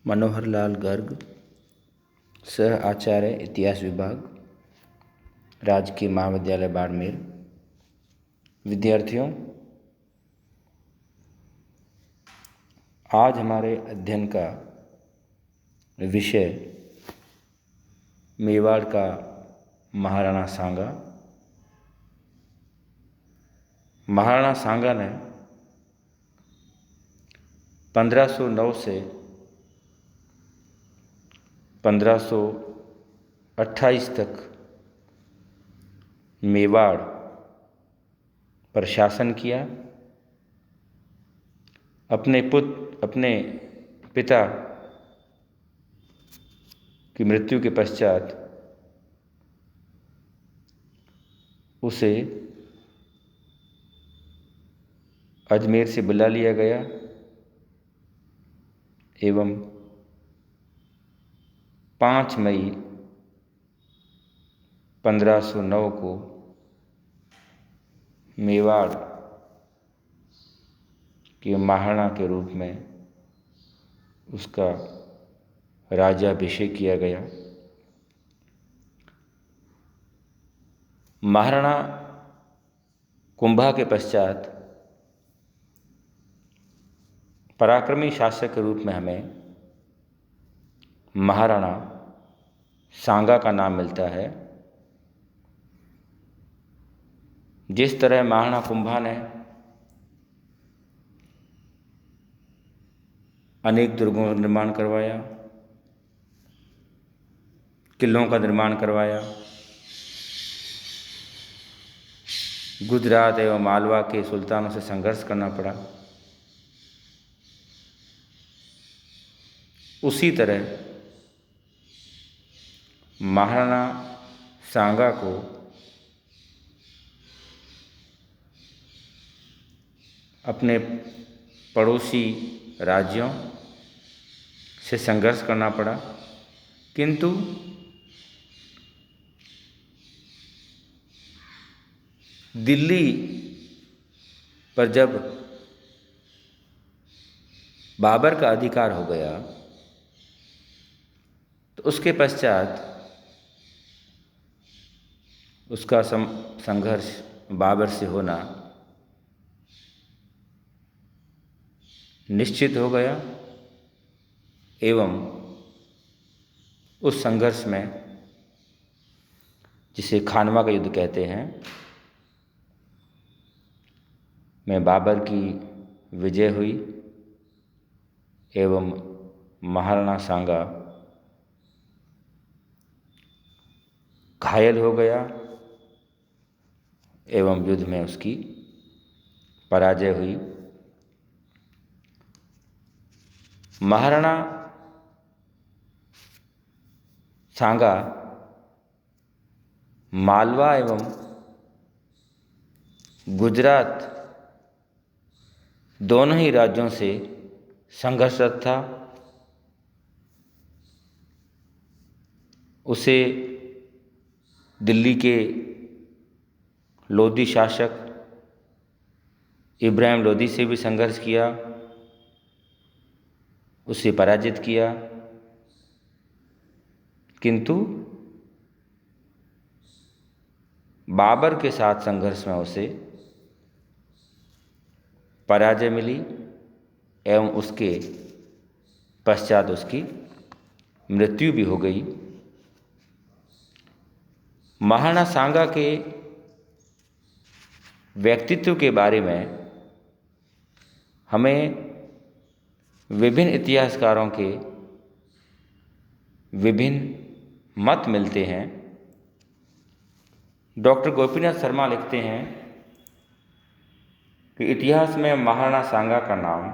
मनोहर लाल गर्ग, सह आचार्य इतिहास विभाग, राजकीय महाविद्यालय बाड़मेर। विद्यार्थियों, आज हमारे अध्ययन का विषय मेवाड़ का महाराणा सांगा। महाराणा सांगा ने 1509 से 1528 तक मेवाड़ पर शासन किया। अपने पिता की मृत्यु के पश्चात उसे अजमेर से बुला लिया गया एवं 5 मई 1509 को मेवाड़ के महाराणा के रूप में उसका राज्याभिषेक किया गया। महाराणा कुंभा के पश्चात पराक्रमी शासक के रूप में हमें महाराणा सांगा का नाम मिलता है। जिस तरह महाराणा कुंभा ने अनेक दुर्गों का निर्माण करवाया, किलों का निर्माण करवाया, गुजरात एवं मालवा के सुल्तानों से संघर्ष करना पड़ा, उसी तरह महाराणा सांगा को अपने पड़ोसी राज्यों से संघर्ष करना पड़ा, किंतु दिल्ली पर जब बाबर का अधिकार हो गया तो उसके पश्चात उसका संघर्ष बाबर से होना निश्चित हो गया एवं उस संघर्ष में, जिसे खानवा का युद्ध कहते हैं, में बाबर की विजय हुई एवं महाराणा सांगा घायल हो गया एवं युद्ध में उसकी पराजय हुई। महाराणा सांगा मालवा एवं गुजरात दोनों ही राज्यों से संघर्षरत था। उसे दिल्ली के लोधी शासक इब्राहिम लोधी से भी संघर्ष किया, उसे पराजित किया, किंतु बाबर के साथ संघर्ष में उसे पराजय मिली एवं उसके पश्चात उसकी मृत्यु भी हो गई। महाराणा सांगा के व्यक्तित्व के बारे में हमें विभिन्न इतिहासकारों के विभिन्न मत मिलते हैं। डॉक्टर गोपीनाथ शर्मा लिखते हैं कि इतिहास में महाराणा सांगा का नाम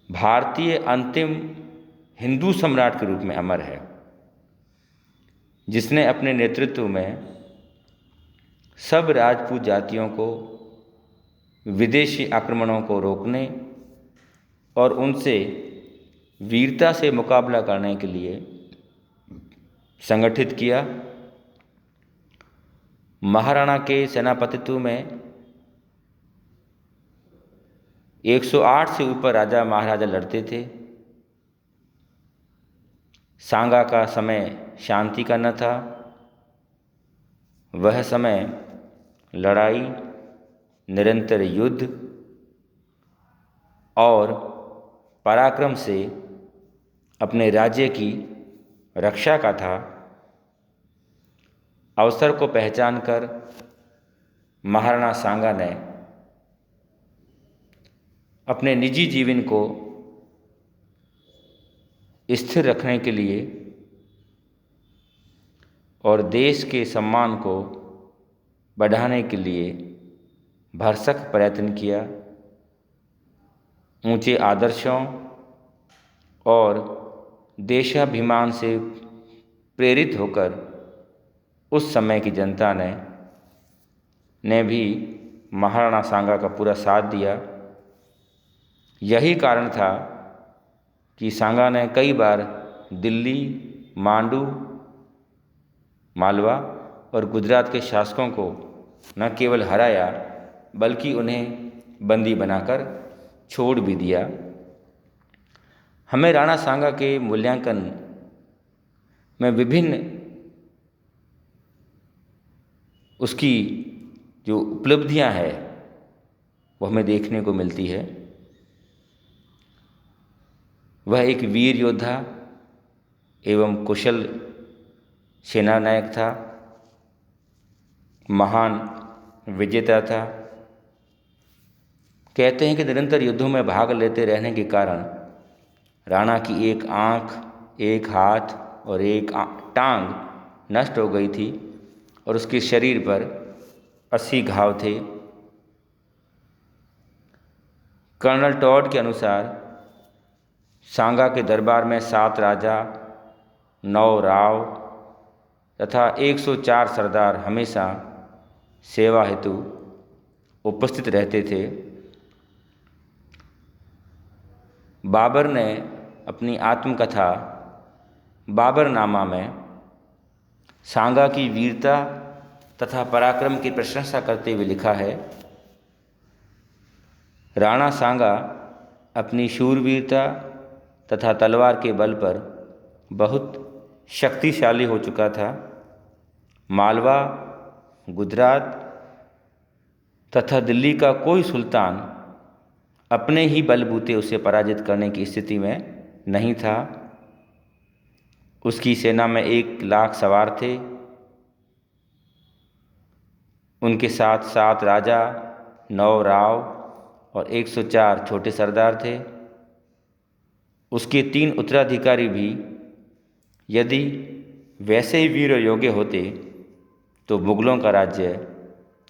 भारतीय अंतिम हिंदू सम्राट के रूप में अमर है, जिसने अपने नेतृत्व में सब राजपूत जातियों को विदेशी आक्रमणों को रोकने और उनसे वीरता से मुकाबला करने के लिए संगठित किया। महाराणा के सेनापतित्व में 108 से ऊपर राजा महाराजा लड़ते थे सांगा का समय शांति का न था, वह समय लड़ाई, निरंतर युद्ध और पराक्रम से अपने राज्य की रक्षा का था। अवसर को पहचानकर महाराणा सांगा ने अपने निजी जीवन को स्थिर रखने के लिए और देश के सम्मान को बढ़ाने के लिए भरसक प्रयत्न किया। ऊंचे आदर्शों और देशाभिमान से प्रेरित होकर उस समय की जनता ने भी महाराणा सांगा का पूरा साथ दिया। यही कारण था कि सांगा ने कई बार दिल्ली, मांडू, मालवा और गुजरात के शासकों को न केवल हराया बल्कि उन्हें बंदी बनाकर छोड़ भी दिया। हमें राणा सांगा के मूल्यांकन में विभिन्न उसकी जो उपलब्धियां हैं वो हमें देखने को मिलती है। वह एक वीर योद्धा एवं कुशल सेनानायक था, महान विजेता था। कहते हैं कि निरंतर युद्धों में भाग लेते रहने के कारण राणा की एक आँख, एक हाथ और एक टांग नष्ट हो गई थी और उसके शरीर पर 80 घाव थे। कर्नल टॉड के अनुसार सांगा के दरबार में 7 राजा, 9 राव तथा 104 सरदार हमेशा सेवा हेतु उपस्थित रहते थे। बाबर ने अपनी आत्मकथा बाबरनामा में सांगा की वीरता तथा पराक्रम की प्रशंसा करते हुए लिखा है, राणा सांगा अपनी शूरवीरता तथा तलवार के बल पर बहुत शक्तिशाली हो चुका था। मालवा, गुजरात तथा दिल्ली का कोई सुल्तान अपने ही बलबूते उसे पराजित करने की स्थिति में नहीं था। उसकी सेना में 1 लाख सवार थे। उनके साथ 7 राजा, 9 राव और 104 छोटे सरदार थे। उसके 3 उत्तराधिकारी भी यदि वैसे ही वीर और योग्य होते तो मुगलों का राज्य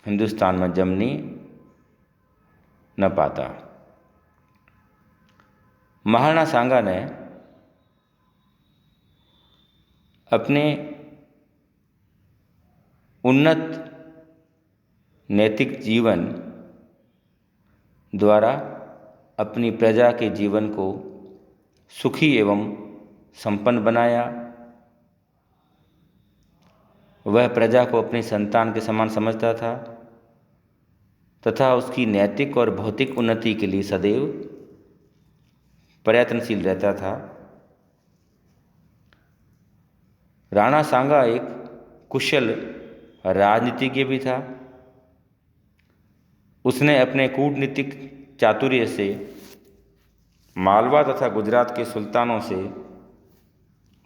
हिंदुस्तान में जमने न पाता। महाराणा सांगा ने अपने उन्नत नैतिक जीवन द्वारा अपनी प्रजा के जीवन को सुखी एवं संपन्न बनाया। वह प्रजा को अपनी संतान के समान समझता था तथा उसकी नैतिक और भौतिक उन्नति के लिए सदैव प्रयत्नशील रहता था। राणा सांगा एक कुशल राजनीतिज्ञ भी था। उसने अपने कूटनीतिक चातुर्य से मालवा तथा गुजरात के सुल्तानों से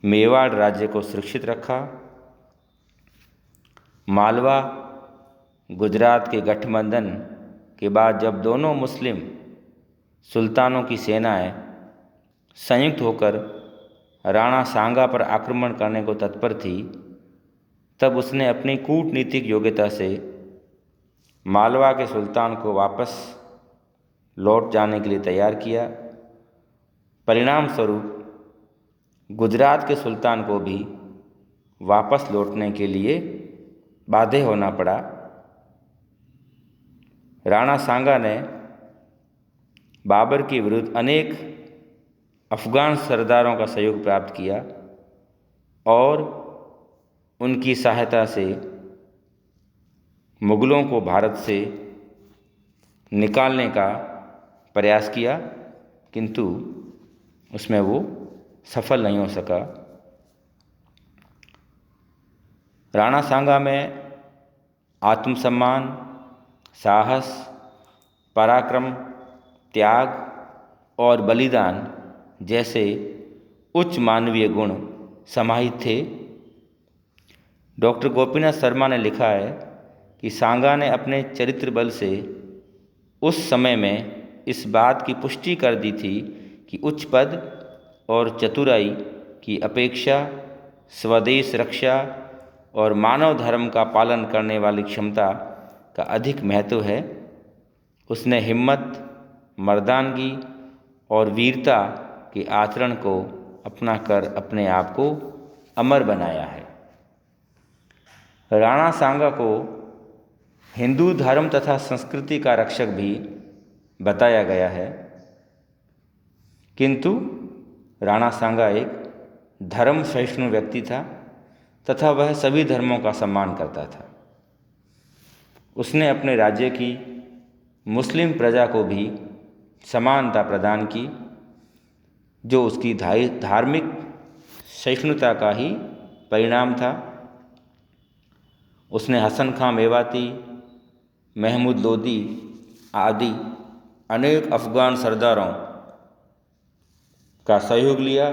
मेवाड़ राज्य को सुरक्षित रखा। मालवा गुजरात के गठबंधन के बाद जब दोनों मुस्लिम सुल्तानों की सेनाएं संयुक्त होकर राणा सांगा पर आक्रमण करने को तत्पर थी, तब उसने अपनी कूटनीतिक योग्यता से मालवा के सुल्तान को वापस लौट जाने के लिए तैयार किया। परिणाम स्वरूप गुजरात के सुल्तान को भी वापस लौटने के लिए बाध्य होना पड़ा। राणा सांगा ने बाबर के विरुद्ध अनेक अफगान सरदारों का सहयोग प्राप्त किया और उनकी सहायता से मुगलों को भारत से निकालने का प्रयास किया, किंतु उसमें वो सफल नहीं हो सका। राणा सांगा में आत्मसम्मान, साहस, पराक्रम, त्याग और बलिदान जैसे उच्च मानवीय गुण समाहित थे। डॉक्टर गोपीनाथ शर्मा ने लिखा है कि सांगा ने अपने चरित्र बल से उस समय में इस बात की पुष्टि कर दी थी कि उच्च पद और चतुराई की अपेक्षा स्वदेश रक्षा और मानव धर्म का पालन करने वाली क्षमता का अधिक महत्व है। उसने हिम्मत, मर्दानगी और वीरता के आचरण को अपना कर अपने आप को अमर बनाया है। राणा सांगा को हिंदू धर्म तथा संस्कृति का रक्षक भी बताया गया है, किंतु राणा सांगा एक धर्म सहिष्णु व्यक्ति था तथा वह सभी धर्मों का सम्मान करता था। उसने अपने राज्य की मुस्लिम प्रजा को भी समानता प्रदान की, जो उसकी धार्मिक सहिष्णुता का ही परिणाम था। उसने हसन खां मेवाती, महमूद लोदी आदि अनेक अफ़गान सरदारों का सहयोग लिया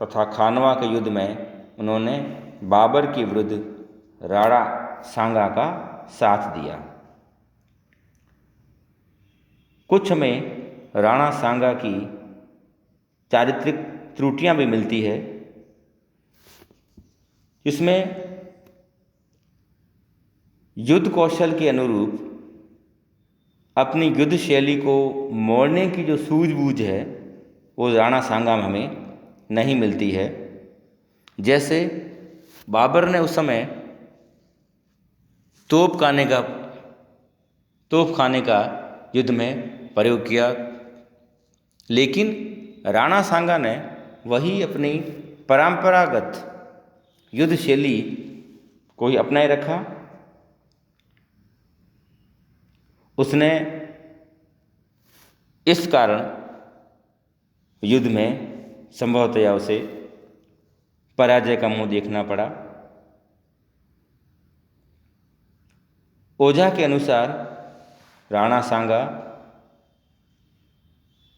तथा खानवा के युद्ध में उन्होंने बाबर के विरुद्ध राणा सांगा का साथ दिया। कुछ में राणा सांगा की चारित्रिक त्रुटियां भी मिलती है, इसमें युद्ध कौशल के अनुरूप अपनी युद्ध शैली को मोड़ने की जो सूझबूझ है वो राणा सांगा में हमें नहीं मिलती है। जैसे बाबर ने उस समय तोप खाने का युद्ध में प्रयोग किया, लेकिन राणा सांगा ने वही अपनी परंपरागत युद्ध शैली को ही अपनाए रखा। उसने इस कारण युद्ध में संभवतया उसे पराजय का मुंह देखना पड़ा। ओझा के अनुसार राणा सांगा,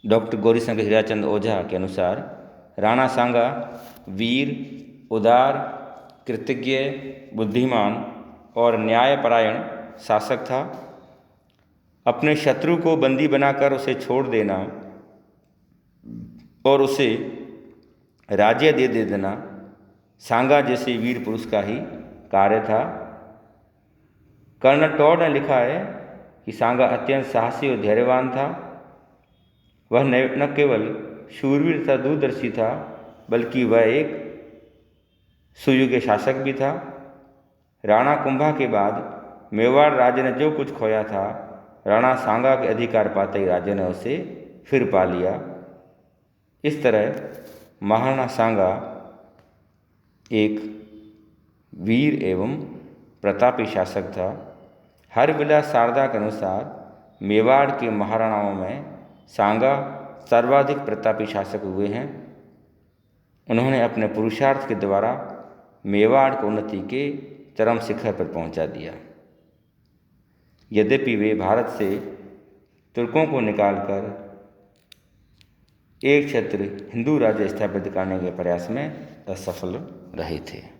डॉक्टर गौरीशंकर हीराचंद ओझा के अनुसार राणा सांगा वीर, उदार, कृतज्ञ, बुद्धिमान और न्यायपरायण शासक था। अपने शत्रु को बंदी बनाकर उसे छोड़ देना और उसे राज्य दे देना सांगा जैसे वीर पुरुष का ही कार्य था। कर्नल टॉड ने लिखा है कि सांगा अत्यंत साहसी और धैर्यवान था। वह न केवल शूरवीर तथा दूरदर्शी था, बल्कि वह एक सुयोग्य शासक भी था। राणा कुंभा के बाद मेवाड़ राज्य ने जो कुछ खोया था, राणा सांगा के अधिकार पाते ही राज्य ने उसे फिर पा लिया। इस तरह महाराणा सांगा एक वीर एवं प्रतापी शासक था। हरविलास शारदा के अनुसार मेवाड़ के महाराणाओं में सांगा सर्वाधिक प्रतापी शासक हुए हैं। उन्होंने अपने पुरुषार्थ के द्वारा मेवाड़ को उन्नति के चरम शिखर पर पहुंचा दिया। यद्यपि वे भारत से तुर्कों को निकालकर एक क्षेत्र हिंदू राज्य स्थापित करने के प्रयास में असफल रहे थे।